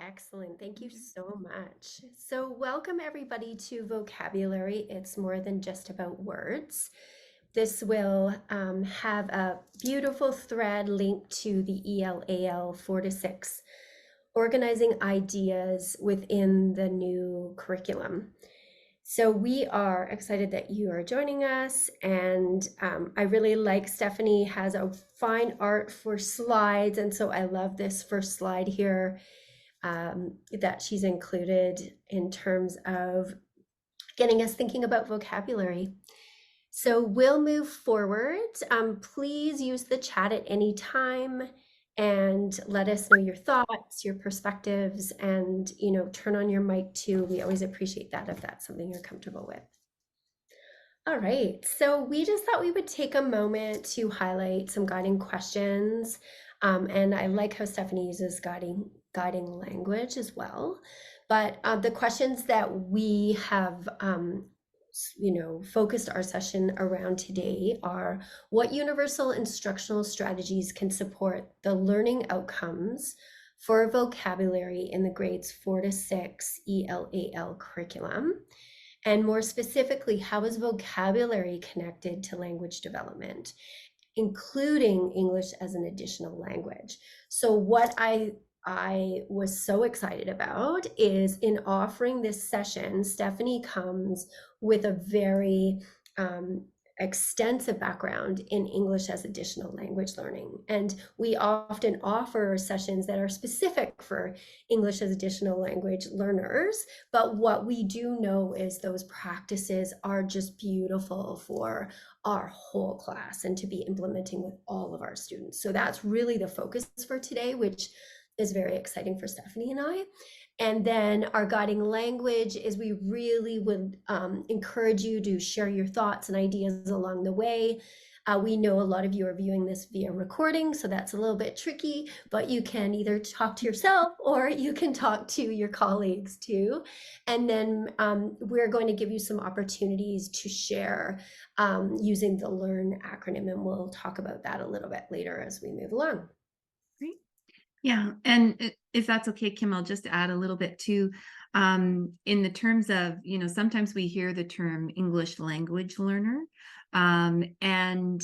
Excellent. Thank you so much. So, welcome everybody to Vocabulary. It's more than just about words. This will have a beautiful thread linked to the ELAL 4 to 6, organizing ideas within the new curriculum. So we are excited that you are joining us, and I really like Stephanie has a fine art for slides, and so I love this first slide here that she's included in terms of getting us thinking about vocabulary. So we'll move forward. Please use the chat at any time and let us know your thoughts, your perspectives, and turn on your mic too. We always appreciate that if that's something you're comfortable with. All right, so we just thought we would take a moment to highlight some guiding questions. And I like how Stephanie uses guiding language as well. But the questions that we have focused our session around today are: what universal instructional strategies can support the learning outcomes for vocabulary in the grades 4 to 6 ELAL curriculum? And more specifically, how is vocabulary connected to language development, including English as an additional language? So what I was so excited about is, in offering this session, Stephanie comes with a very extensive background in English as additional language learning. And we often offer sessions that are specific for English as additional language learners. But what we do know is those practices are just beautiful for our whole class and to be implementing with all of our students. So that's really the focus for today, which is very exciting for Stephanie and I. And then our guiding language is, we really would encourage you to share your thoughts and ideas along the way. We know a lot of you are viewing this via recording, so that's a little bit tricky, but you can either talk to yourself or you can talk to your colleagues too. And then we're going to give you some opportunities to share using the LEARN acronym, and we'll talk about that a little bit later as we move along. Great. Yeah, and if that's okay, Kim, I'll just add a little bit too. In the terms of, sometimes we hear the term English language learner, and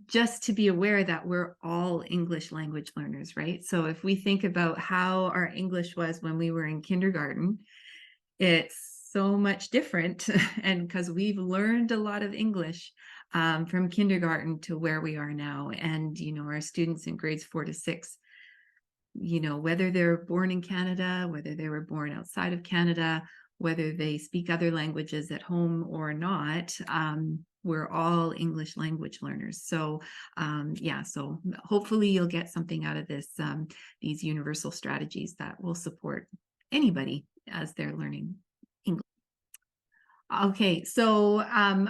just to be aware that we're all English language learners, right? So if we think about how our English was when we were in kindergarten, it's so much different, and because we've learned a lot of English from kindergarten to where we are now. And, our students in grades 4 to 6, whether they're born in Canada, whether they were born outside of Canada, whether they speak other languages at home or not, we're all English language learners. So so hopefully you'll get something out of this, these universal strategies that will support anybody as they're learning English. Okay, so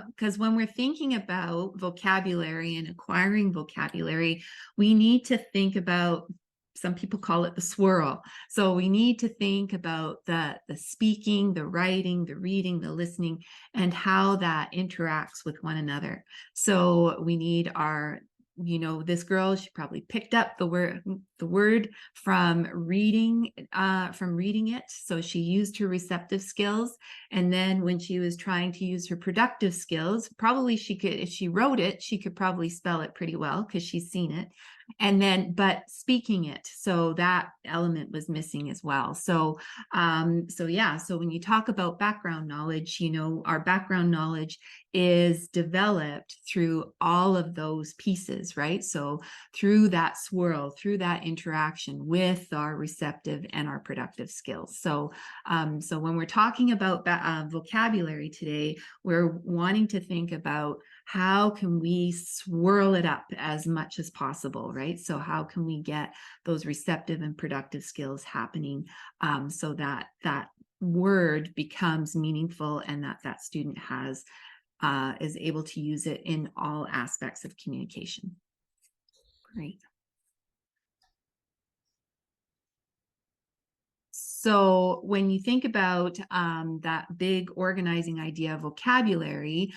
because when we're thinking about vocabulary and acquiring vocabulary, we need to think about, some people call it the swirl. So we need to think about the speaking, the writing, the reading, the listening, and how that interacts with one another. So we need our, this girl, she probably picked up the word from reading it. So she used her receptive skills. And then when she was trying to use her productive skills, probably she could, if she wrote it, she could probably spell it pretty well because she's seen it. And then, but speaking it, so that element was missing as well. So so when you talk about background knowledge, our background knowledge is developed through all of those pieces, right? So through that swirl, through that interaction with our receptive and our productive skills. So so when we're talking about vocabulary today, we're wanting to think about how can we swirl it up as much as possible, right? So how can we get those receptive and productive skills happening, so that that word becomes meaningful and that student is able to use it in all aspects of communication. Great. So when you think about that big organizing idea of vocabulary,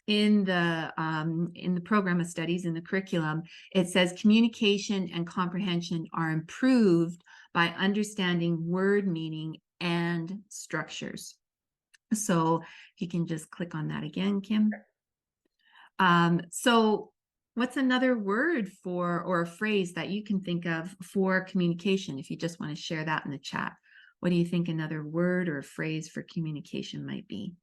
in the program of studies in the curriculum, it says communication and comprehension are improved by understanding word meaning and structures. So you can just click on that again, Kim. So what's another word for, or a phrase that you can think of for communication? If you just want to share that in the chat, what do you think another word or phrase for communication might be?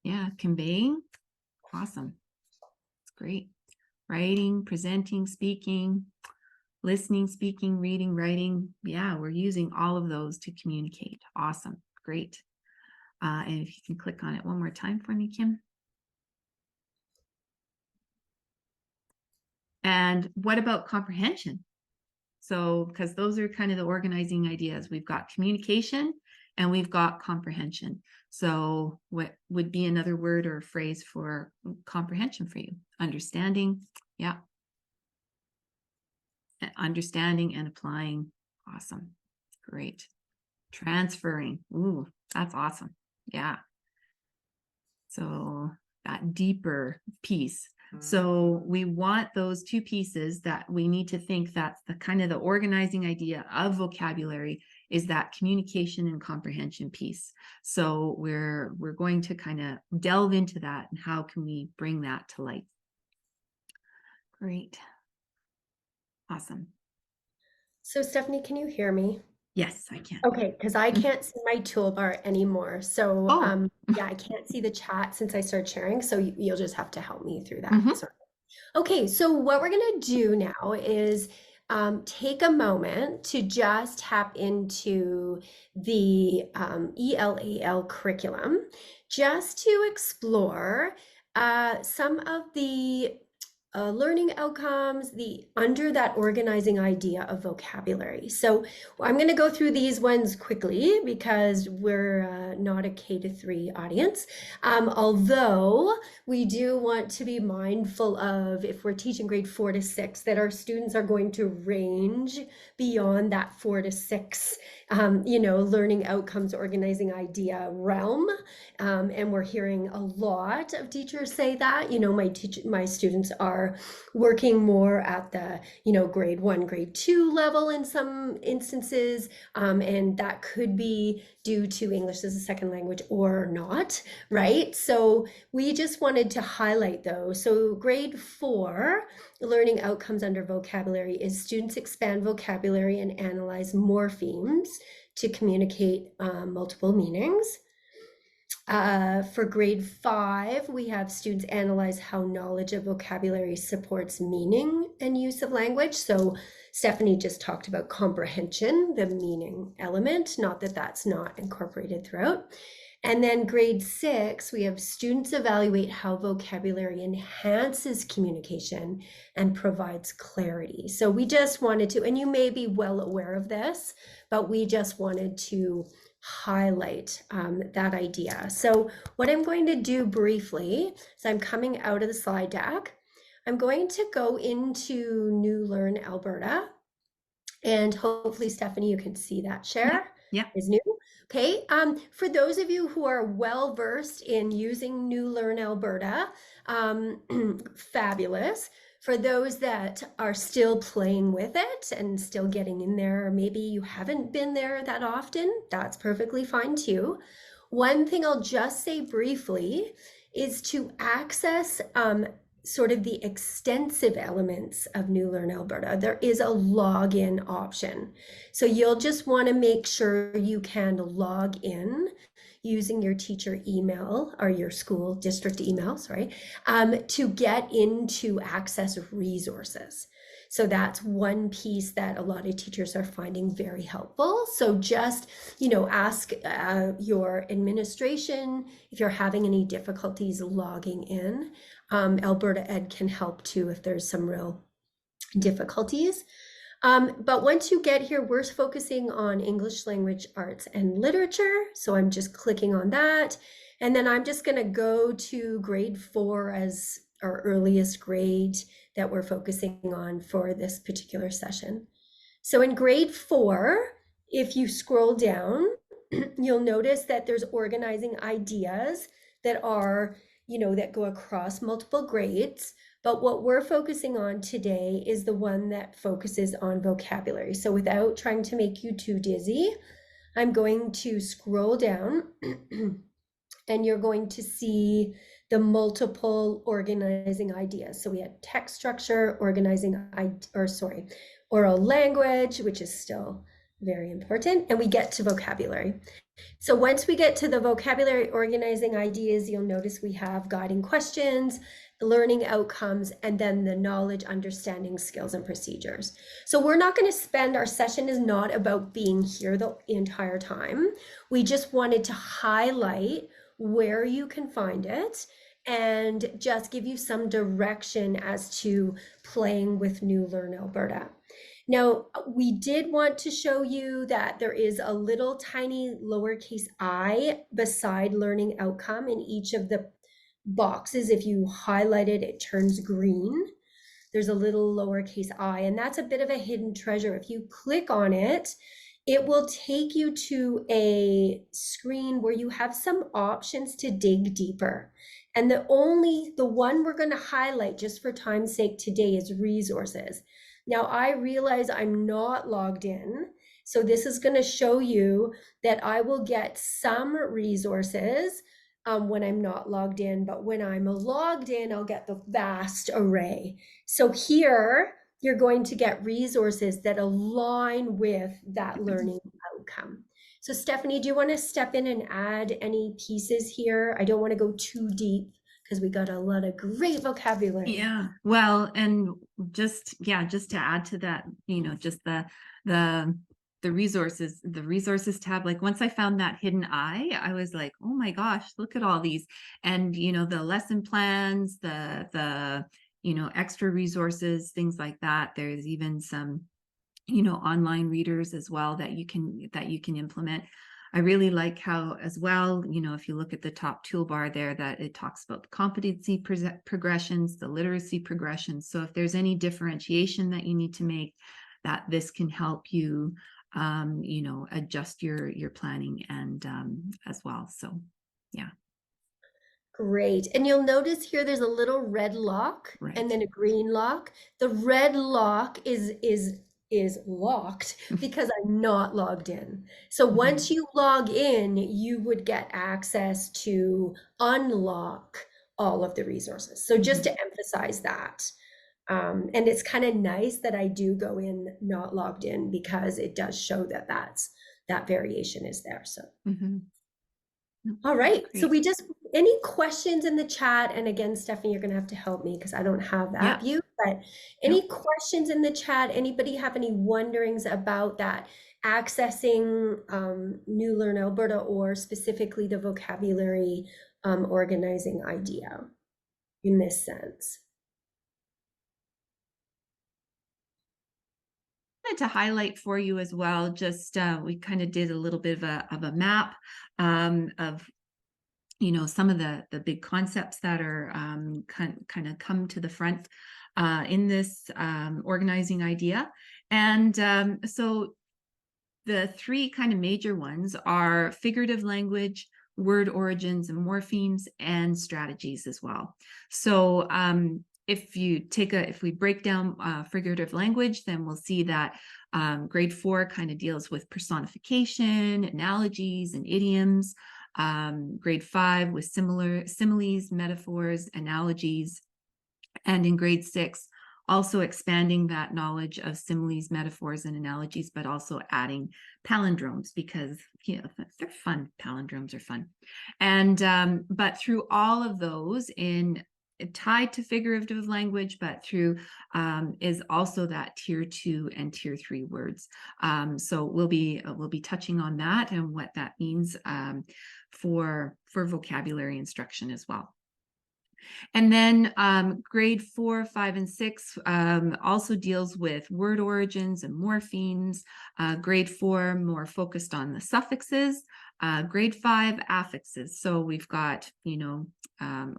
Yeah, conveying. Awesome. It's great. Writing, presenting, speaking, listening, speaking, reading, writing. Yeah, we're using all of those to communicate. Awesome. Great. And if you can click on it one more time for me, Kim. And what about comprehension? So, because those are kind of the organizing ideas. We've got communication and we've got comprehension. So, what would be another word or phrase for comprehension for you? Understanding. Yeah. Understanding and applying. Awesome. Great. Transferring. Ooh, that's awesome. Yeah. So that deeper piece. So we want those two pieces that we need to think that's the kind of the organizing idea of vocabulary is that communication and comprehension piece. So we're going to kind of delve into that and how can we bring that to light. Great. Awesome. So Stephanie, can you hear me? Yes, I can. Okay, because I can't see my toolbar anymore. So Oh. yeah, I can't see the chat since I started sharing. So you'll just have to help me through that. Mhm. Sorry. Okay, so what we're gonna do now is take a moment to just tap into the ELAL curriculum just to explore some of the learning outcomes, the under that organizing idea of vocabulary. So I'm going to go through these ones quickly because we're not a K-3 audience. Although we do want to be mindful of, if we're teaching grade 4 to 6, that our students are going to range beyond that 4 to 6, learning outcomes organizing idea realm. And we're hearing a lot of teachers say that, my students are working more at the, grade 1, grade 2 level in some instances. And that could be due to English as a second language or not, right? So we just wanted to highlight those. So grade 4, learning outcomes under vocabulary is students expand vocabulary and analyze morphemes to communicate multiple meanings. For grade 5, we have students analyze how knowledge of vocabulary supports meaning and use of language. So Stephanie just talked about comprehension, the meaning element, not that that's not incorporated throughout. And then grade 6, we have students evaluate how vocabulary enhances communication and provides clarity. So we just wanted to, and you may be well aware of this, but we just wanted to highlight that idea. So what I'm going to do briefly is I'm coming out of the slide deck. I'm going to go into New Learn Alberta, and hopefully, Stephanie, you can see that share. Yeah. Is new. Okay. For those of you who are well versed in using New Learn Alberta, fabulous. For those that are still playing with it and still getting in there, or maybe you haven't been there that often, that's perfectly fine too. One thing I'll just say briefly is to access sort of the extensive elements of New Learn Alberta, there is a login option. So you'll just want to make sure you can log in using your teacher email or your school district email, to get into access resources. So that's one piece that a lot of teachers are finding very helpful. So just, ask your administration if you're having any difficulties logging in. Alberta Ed can help too if there's some real difficulties. But once you get here, we're focusing on English language arts and literature. So I'm just clicking on that. And then I'm just going to go to grade 4 as our earliest grade that we're focusing on for this particular session. So in grade 4, if you scroll down, you'll notice that there's organizing ideas that are, that go across multiple grades. But what we're focusing on today is the one that focuses on vocabulary. So without trying to make you too dizzy, I'm going to scroll down and you're going to see the multiple organizing ideas. So we had text structure, oral language, which is still very important, and we get to vocabulary. So once we get to the vocabulary organizing ideas, you'll notice we have guiding questions, learning outcomes, and then the knowledge, understanding, skills, and procedures. So we're not going to spend, our session is not about being here the entire time. We just wanted to highlight where you can find it and just give you some direction as to playing with New Learn Alberta. Now, we did want to show you that there is a little tiny lowercase I beside learning outcome in each of the boxes. If you highlight it, it turns green. There's a little lowercase I, and that's a bit of a hidden treasure. If you click on it, it will take you to a screen where you have some options to dig deeper. And the one we're going to highlight just for time's sake today is resources. Now I realize I'm not logged in, so this is going to show you that I will get some resources when I'm not logged in, but when I'm logged in, I'll get the vast array. So here, you're going to get resources that align with that learning outcome. So Stephanie, do you want to step in and add any pieces here? I don't want to go too deep because we got a lot of great vocabulary. Yeah, well, and just to add to that, just the resources tab. Like once I found that hidden I was like, oh my gosh, look at all these. And the lesson plans, the extra resources, things like that. There's even some online readers as well that you can implement. I really like how as well, if you look at the top toolbar there, that it talks about the competency progressions, the literacy progressions. So if there's any differentiation that you need to make, that this can help you adjust your planning and as well. So yeah. Great. And you'll notice here there's a little red lock and then a green lock. The red lock is locked because I'm not logged in. So once you log in, you would get access to unlock all of the resources. So just to emphasize that. And it's kind of nice that I do go in not logged in because it does show that that variation is there. So. All right. So any questions in the chat? And again, Stephanie, you're going to have to help me because I don't have that view, but any questions in the chat? Anybody have any wonderings about that accessing New Learn Alberta or specifically the vocabulary organizing idea in this sense? To highlight for you as well, just we kind of did a little bit of a map of some of the big concepts that are kind of come to the front in this organizing idea. And so the three kind of major ones are figurative language, word origins and morphemes, and strategies as well. So if we break down figurative language, then we'll see that grade 4 kind of deals with personification, analogies, and idioms. Grade 5 with similes, metaphors, analogies. And in grade 6, also expanding that knowledge of similes, metaphors, and analogies, but also adding palindromes because they're fun. Palindromes are fun. And but through all of those tied to figurative language, but through is also that tier 2 and tier 3 words. So we'll be touching on that and what that means for vocabulary instruction as well. And then grade 4, 5, and 6 also deals with word origins and morphemes. Grade 4 more focused on the suffixes. Grade 5 affixes. So we've got,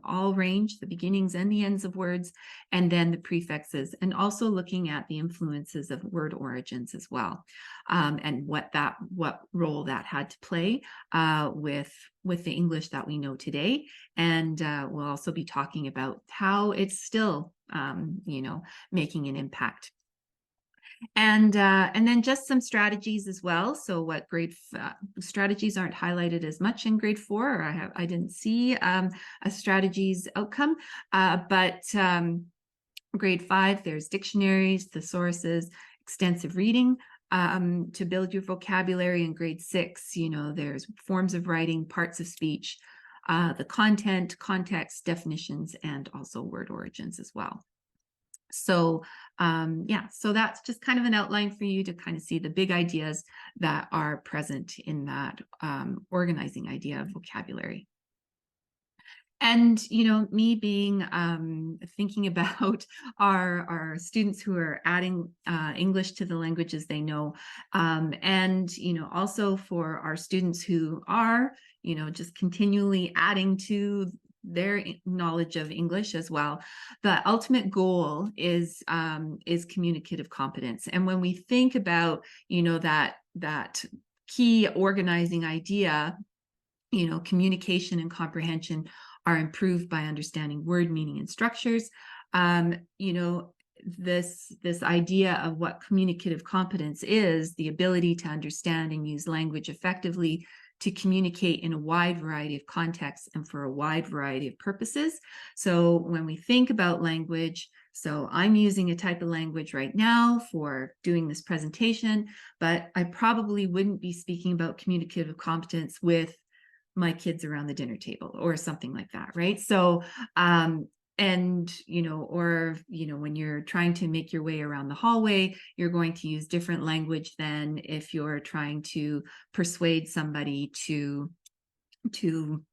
all range, the beginnings and the ends of words, and then the prefixes, and also looking at the influences of word origins as well, and what role that had to play with the English that we know today. And we'll also be talking about how it's still, making an impact. And then just some strategies as well. So what strategies aren't highlighted as much in grade 4, or I didn't see a strategies outcome, but grade 5, there's dictionaries, thesauruses, extensive reading to build your vocabulary. In grade 6, there's forms of writing, parts of speech, the content, context, definitions, and also word origins as well. So so that's just kind of an outline for you to kind of see the big ideas that are present in that organizing idea of vocabulary. And me being thinking about our students who are adding English to the languages they know, and also for our students who are just continually adding to their knowledge of English as well. The ultimate goal is communicative competence. And when we think about that key organizing idea, communication and comprehension are improved by understanding word meaning and structures. This idea of what communicative competence is, the ability to understand and use language effectively to communicate in a wide variety of contexts and for a wide variety of purposes. So when we think about language, so I'm using a type of language right now for doing this presentation, but I probably wouldn't be speaking about communicative competence with my kids around the dinner table or something like that, right? So when you're trying to make your way around the hallway, you're going to use different language than if you're trying to persuade somebody to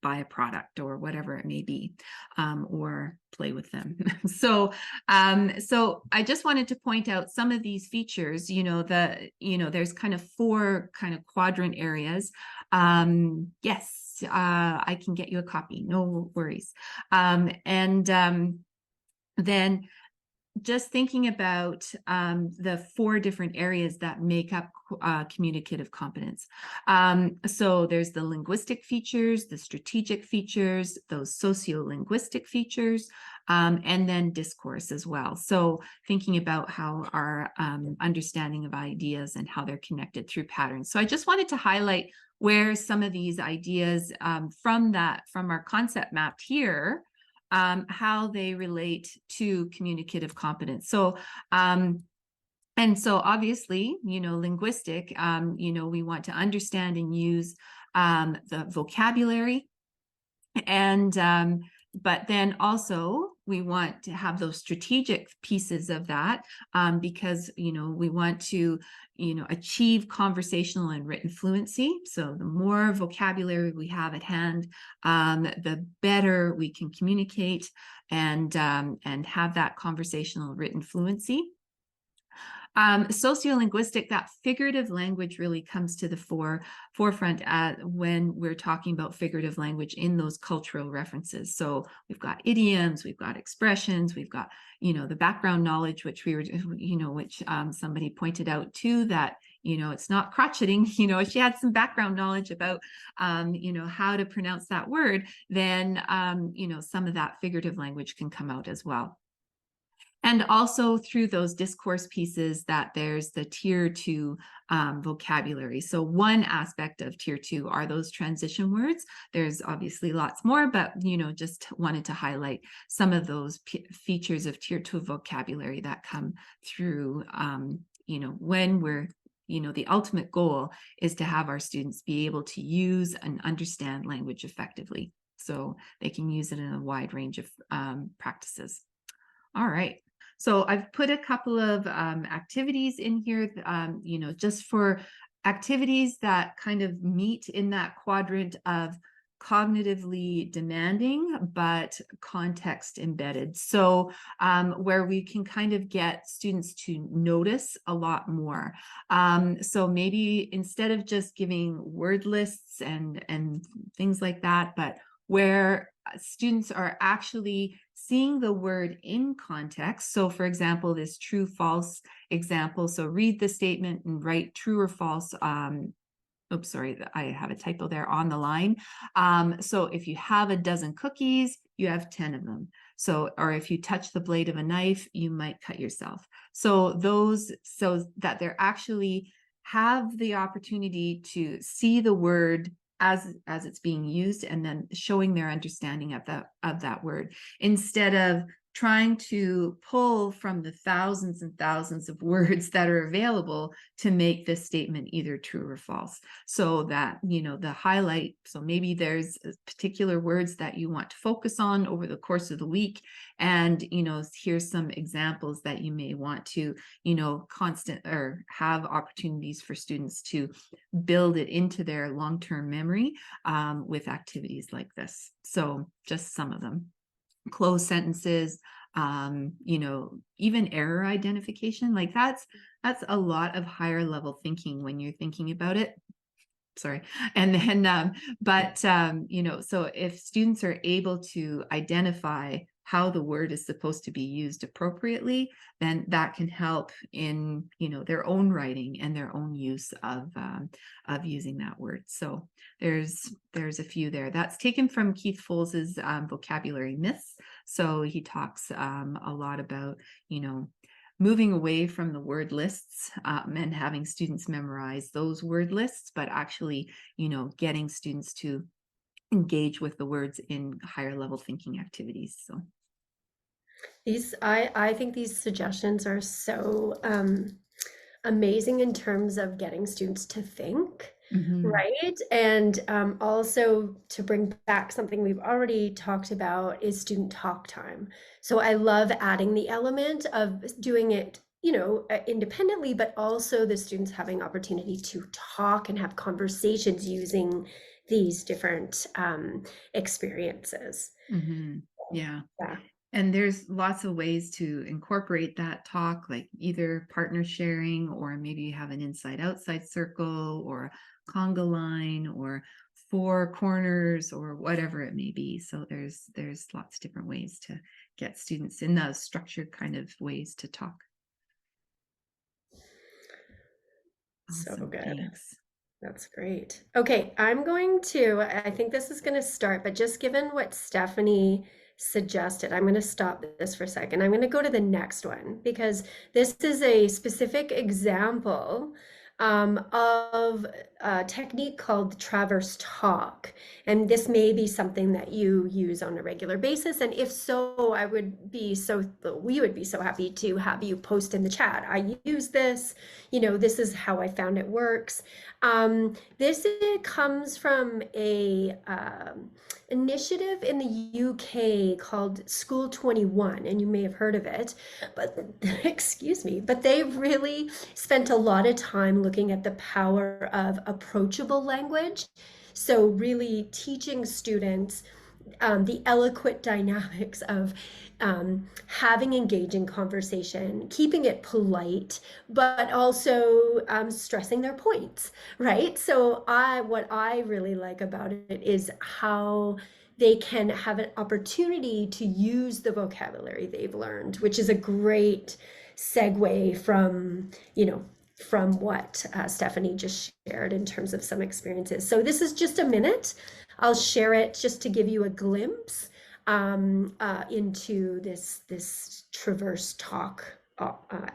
buy a product or whatever it may be, or play with them. So I just wanted to point out some of these features. There's kind of 4 kind of quadrant areas. Yes, I can get you a copy, no worries. Then just thinking about the 4 different areas that make up communicative competence. So there's the linguistic features, the strategic features, those sociolinguistic features, and then discourse as well. So thinking about how our understanding of ideas and how they're connected through patterns. So I just wanted to highlight where some of these ideas from our concept map here, how they relate to communicative competence. So, and so obviously, linguistic, we want to understand and use the vocabulary, and but then also we want to have those strategic pieces of that, because we want to achieve conversational and written fluency. So the more vocabulary we have at hand, the better we can communicate and have that conversational written fluency. Sociolinguistic, that figurative language really comes to the forefront when we're talking about figurative language in those cultural references. So we've got idioms, we've got expressions, we've got the background knowledge, which somebody pointed out too, that it's not crotcheting. If she had some background knowledge about how to pronounce that word, then some of that figurative language can come out as well. And also through those discourse pieces, that there's the tier 2 vocabulary. So one aspect of tier 2 are those transition words. There's obviously lots more, but just wanted to highlight some of those features of tier 2 vocabulary that come through when we're the ultimate goal is to have our students be able to use and understand language effectively, so they can use it in a wide range of practices. All right. So I've put a couple of activities in here, just for activities that kind of meet in that quadrant of cognitively demanding, but context embedded. So where we can kind of get students to notice a lot more. So maybe instead of just giving word lists and things like that, but where students are actually seeing the word in context. So for example, this true false example. So read the statement and write true or false. Oops, sorry, I have a typo there, on the line. So if you have a dozen cookies, you have 10 of them. So, or if you touch the blade of a knife, you might cut yourself. So that they're actually have the opportunity to see the word as it's being used, and then showing their understanding of that word, instead of trying to pull from the thousands and thousands of words that are available to make this statement either true or false. So that, the highlight, so maybe there's particular words that you want to focus on over the course of the week. And, here's some examples that you may want to, constant or have opportunities for students to build it into their long-term memory with activities like this. So just some of them. Close sentences, even error identification, like that's a lot of higher level thinking when you're thinking about it. Sorry. And then so if students are able to identify how the word is supposed to be used appropriately, then that can help in their own writing and their own use of using that word. So there's a few there. That's taken from Keith Foles's vocabulary myths. So he talks a lot about moving away from the word lists and having students memorize those word lists, but actually, getting students to engage with the words in higher level thinking activities. So I think these suggestions are so amazing in terms of getting students to think, mhm. right? And also to bring back something we've already talked about is student talk time. So I love adding the element of doing it, independently, but also the students having opportunity to talk and have conversations using these different experiences. Yeah. Yeah. And there's lots of ways to incorporate that talk, like either partner sharing, or maybe you have an inside outside circle, or conga line, or four corners, or whatever it may be. So there's lots of different ways to get students in those structured kind of ways to talk. So Awesome. good. Thanks. That's great. Okay, I think this is going to start, but just given what Stephanie suggested, I'm going to stop this for a second. I'm going to go to the next one because this is a specific example of a technique called traverse talk. And this may be something that you use on a regular basis. And if so, we would be so happy to have you post in the chat. I use this, this is how I found it works. This comes from a initiative in the UK called School 21, and you may have heard of it, but excuse me, but they really spent a lot of time looking at the power of approachable language. So really teaching students the eloquent dynamics of having engaging conversation, keeping it polite, but also stressing their points, right? So what I really like about it is how they can have an opportunity to use the vocabulary they've learned, which is a great segue from what Stephanie just shared in terms of some experiences. So this is just a minute. I'll share it just to give you a glimpse into this traverse talk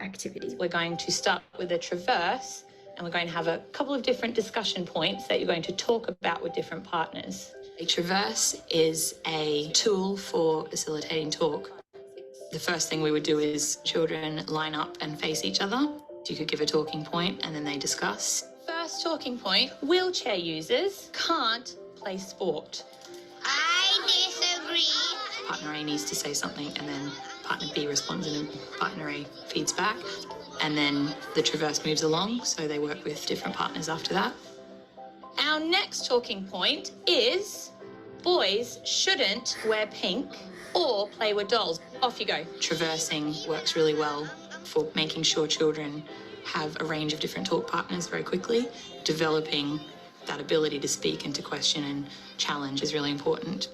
activity. We're going to start with a traverse, and we're going to have a couple of different discussion points that you're going to talk about with different partners. A traverse is a tool for facilitating talk. The first thing we would do is children line up and face each other. You could give a talking point and then they discuss. First talking point, wheelchair users can't play sport. I disagree. Partner A needs to say something and then partner B responds and then partner A feeds back. And then the traverse moves along, so they work with different partners after that. Our next talking point is Boys shouldn't wear pink or play with dolls. Off you go. Traversing works really well for making sure children have a range of different talk partners very quickly. Developing that ability to speak and to question and challenge is really important.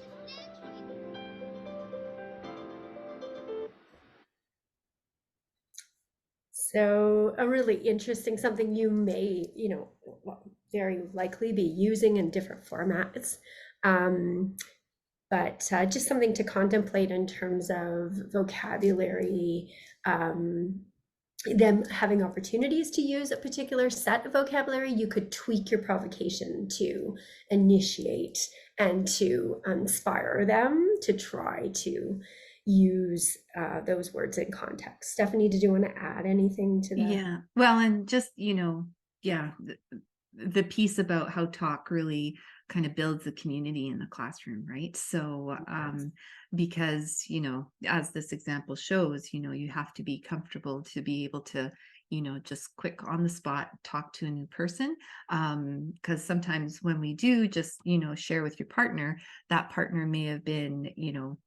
So a really interesting, something you may, very likely be using in different formats. But just something to contemplate in terms of vocabulary, them having opportunities to use a particular set of vocabulary. You could tweak your provocation to initiate and to inspire them to try to use those words in context. Stephanie, did you want to add anything to that? Yeah, well, and just, yeah, the piece about how talk really kind of builds the community in the classroom, right? So because as this example shows, you have to be comfortable to be able to just quick on the spot talk to a new person, because sometimes when we do just share with your partner, that partner may have been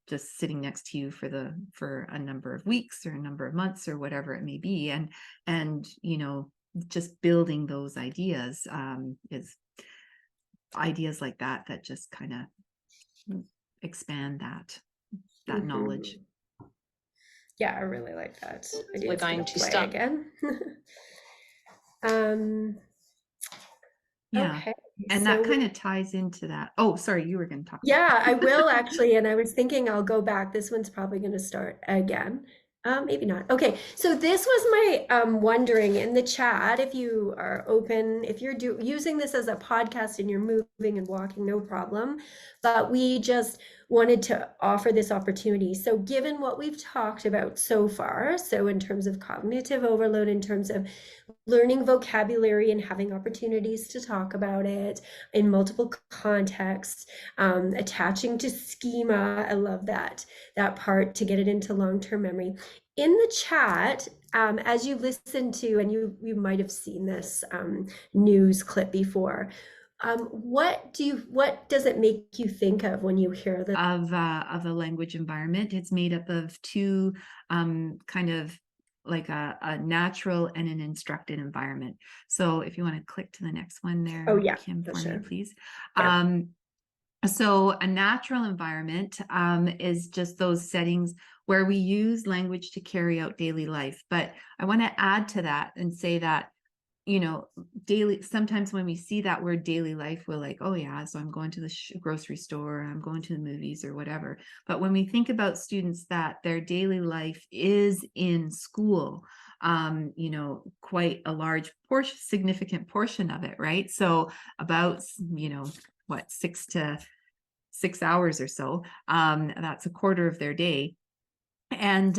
just sitting next to you for a number of weeks or a number of months or whatever it may be, and just building those ideas is ideas like that just kind of expand that knowledge. Yeah, I really like that. We're going to start again. Yeah. Okay, And so that kind of ties into that. Oh, sorry, you were going to talk about yeah, I will actually. And I was thinking I'll go back. This one's probably going to start again. Maybe not. Okay, so this was my wondering in the chat, if you are open, if you're using this as a podcast and you're moving and walking, no problem. But we just wanted to offer this opportunity. So given what we've talked about so far, so in terms of cognitive overload, in terms of learning vocabulary and having opportunities to talk about it in multiple contexts, attaching to schema. I love that part to get it into long-term memory. In the chat, as you listen to, and you might have seen this news clip before, what does it make you think of when you hear the of a language environment? It's made up of two kind of like a natural and an instructed environment. So if you want to click to the next one there, Oh, yeah, Kim, for sure. me, please. Yeah. So a natural environment is just those settings where we use language to carry out daily life. But I want to add to that and say that daily, sometimes when we see that word daily life, we're like, oh yeah, so I'm going to the grocery store, I'm going to the movies or whatever. But when we think about students that their daily life is in school, quite a large portion, significant portion of it, right? So about, what, 6 hours or so, that's a quarter of their day. And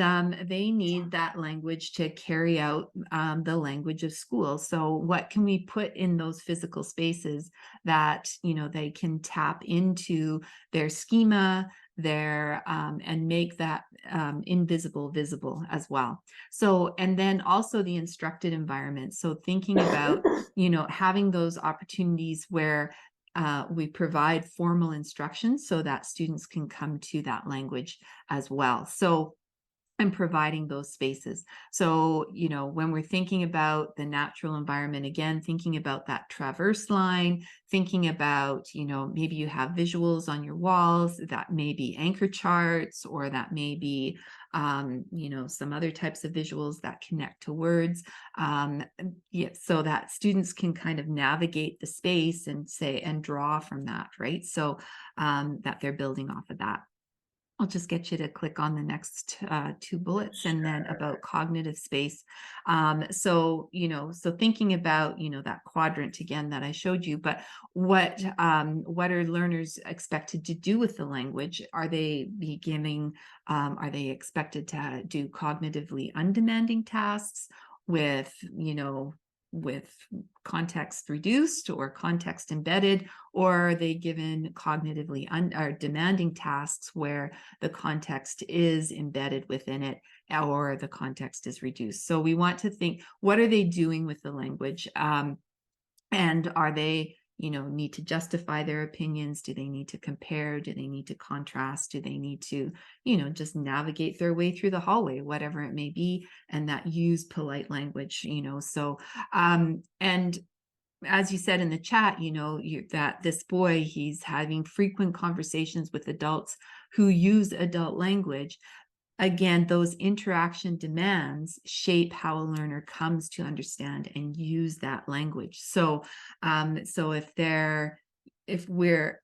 they need that language to carry out the language of school. So what can we put in those physical spaces that they can tap into their schema, and make that invisible visible as well. So, and then also the instructed environment. So thinking about having those opportunities where we provide formal instructions so that students can come to that language as well. So and providing those spaces. So, when we're thinking about the natural environment, again, thinking about that traverse line, thinking about, maybe you have visuals on your walls, that may be anchor charts, or that may be, some other types of visuals that connect to words. So that students can kind of navigate the space and draw from that, right? So that they're building off of that. I'll just get you to click on the next two bullets, and then about cognitive space. So thinking about, that quadrant again that I showed you, but what are learners expected to do with the language? Are they expected to do cognitively undemanding tasks with context reduced or context embedded, or are they given cognitively or demanding tasks where the context is embedded within it, or the context is reduced? So we want to think, what are they doing with the language? And are they need to justify their opinions? Do they need to compare? Do they need to contrast? Do they need to, just navigate their way through the hallway, whatever it may be, and that use polite language, so, and as you said in the chat, that this boy, he's having frequent conversations with adults who use adult language. Again, those interaction demands shape how a learner comes to understand and use that language. So, so if we're,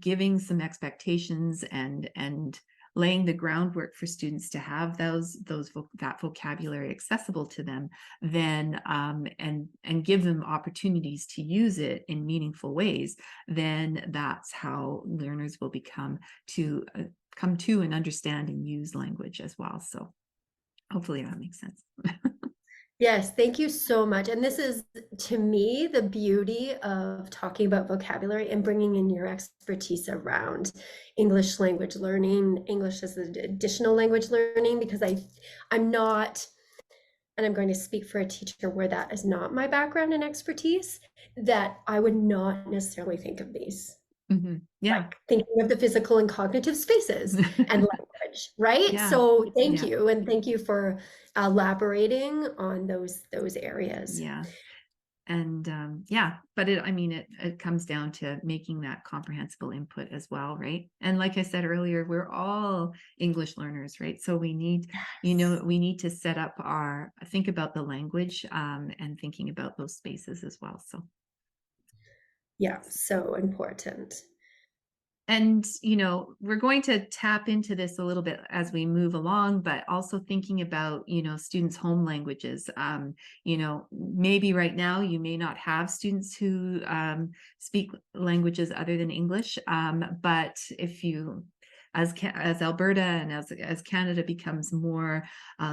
giving some expectations and laying the groundwork for students to have that vocabulary accessible to them, then and give them opportunities to use it in meaningful ways, then that's how learners will come to and understand and use language as well. So hopefully that makes sense. Yes, thank you so much. And this is, to me, the beauty of talking about vocabulary and bringing in your expertise around English language learning, English as an additional language learning, because I'm not, and I'm going to speak for a teacher where that is not my background and expertise, that I would not necessarily think of these. Yeah. Like thinking of the physical and cognitive spaces and language, right? Yeah. So thank you. And thank you for elaborating on those areas. Yeah. And but it comes down to making that comprehensible input as well, right? And like I said earlier, we're all English learners, right? So we need, we need to think about the language and thinking about those spaces as well. So yeah, so important. And, we're going to tap into this a little bit as we move along, but also thinking about, students' home languages. Maybe right now you may not have students who speak languages other than English, but if you, as Alberta and as Canada becomes more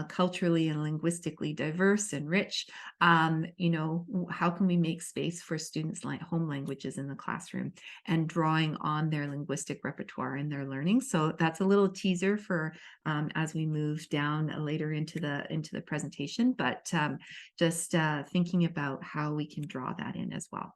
culturally and linguistically diverse and rich, how can we make space for students' home languages in the classroom and drawing on their linguistic repertoire in their learning? So that's a little teaser for as we move down later into the presentation, but just thinking about how we can draw that in as well.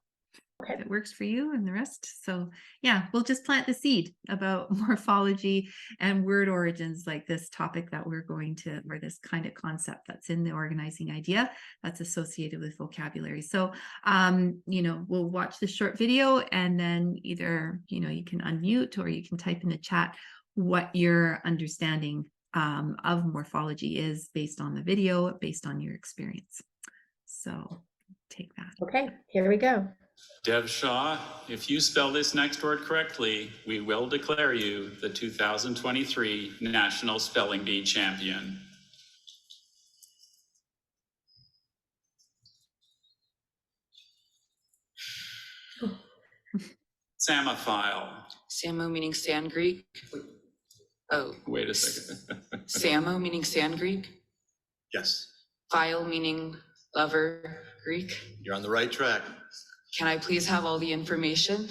If it works for you and the rest. So yeah, we'll just plant the seed about morphology and word origins, like this topic that we're going to, or this kind of concept that's in the organizing idea that's associated with vocabulary. So, we'll watch this short video and then either, you can unmute or you can type in the chat what your understanding of morphology is based on the video, based on your experience. So take that. Okay, here we go. Dev Shaw, if you spell this next word correctly, we will declare you the 2023 National Spelling Bee Champion. Samophile. Samo meaning sand Greek. Oh. Wait a second. Samo meaning sand Greek. Yes. Phile meaning lover Greek. You're on the right track. Can I please have all the information?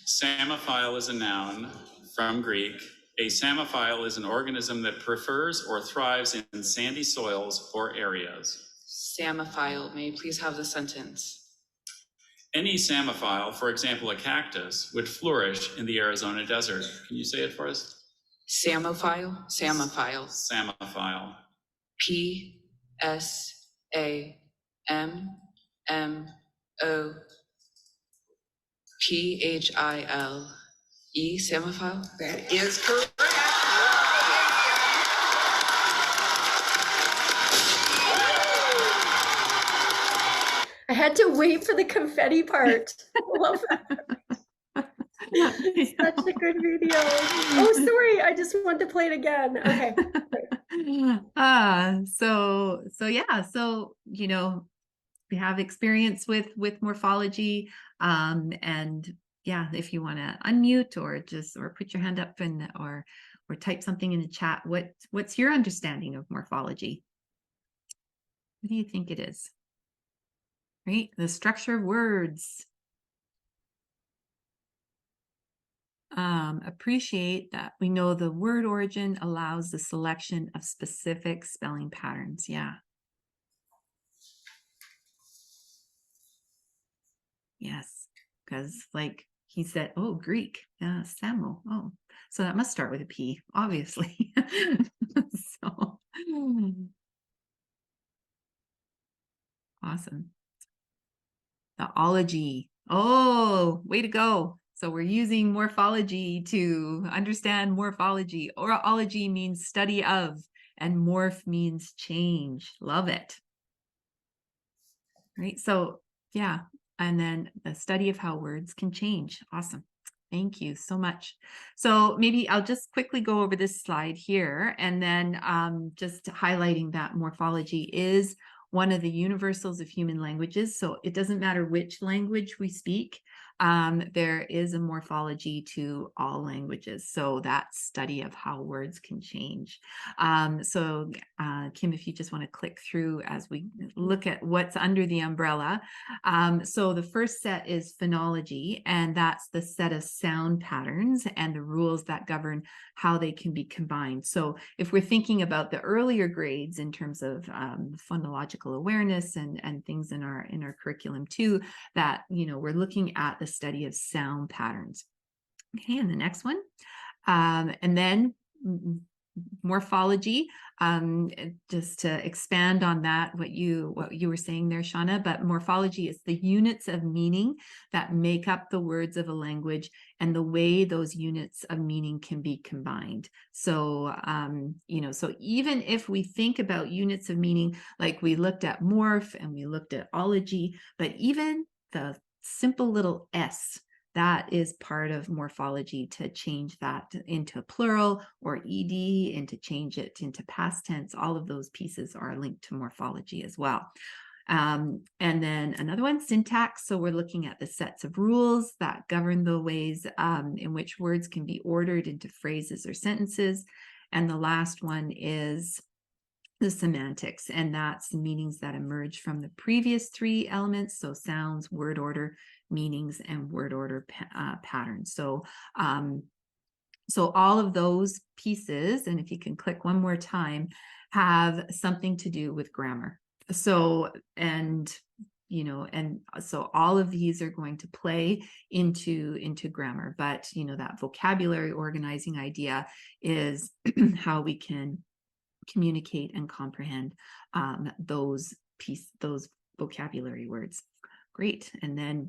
Samophile is a noun from Greek. A samophile is an organism that prefers or thrives in sandy soils or areas. Samophile, may I please have the sentence? Any samophile, for example, a cactus, would flourish in the Arizona desert. Can you say it for us? Samophile? Samophile. Samophile. P-S-A-M-O-P-H-I-L-E, samophile? That is correct. I had to wait for the confetti part. Love that. Such a good video. Oh, sorry. I just wanted to play it again. Okay. So we have experience with morphology, and yeah, if you want to unmute or put your hand up or type something in the chat, what's your understanding of morphology? What do you think it is? Right? The structure of words. Appreciate that we know the word origin allows the selection of specific spelling patterns. Yeah. Yes, because like he said, oh, Greek, Samuel. Oh, so that must start with a P, obviously. So awesome. The ology. Oh, way to go. So we're using morphology to understand morphology. Orology means study of, and morph means change. Love it. Right. So yeah. And then the study of how words can change. Awesome. Thank you so much. So maybe I'll just quickly go over this slide here, and then just highlighting that morphology is one of the universals of human languages. So it doesn't matter which language we speak, there is a morphology to all languages. So that study of how words can change. So Kim, if you just want to click through as we look at what's under the umbrella. So the first set is phonology, and that's the set of sound patterns and the rules that govern how they can be combined. So if we're thinking about the earlier grades in terms of phonological awareness and things in our curriculum too, that we're looking at the study of sound patterns. Okay, and the next one, and then morphology, just to expand on that, what you were saying there, Shauna, but morphology is the units of meaning that make up the words of a language and the way those units of meaning can be combined. So, so even if we think about units of meaning, like we looked at morph and we looked at ology, but even the simple little S, that is part of morphology, to change that into plural or ed and to change it into past tense. All of those pieces are linked to morphology as well. And then another one, syntax. So we're looking at the sets of rules that govern the ways in which words can be ordered into phrases or sentences. And the last one is the semantics, and that's the meanings that emerge from the previous three elements. So sounds, word order, meanings, and word order patterns. So so all of those pieces, and if you can click one more time, have something to do with grammar. So so all of these are going to play into grammar, but that vocabulary organizing idea is how we can communicate and comprehend those vocabulary words. Great. And then,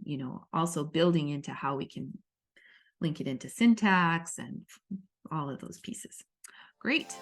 also building into how we can link it into syntax and all of those pieces. Great.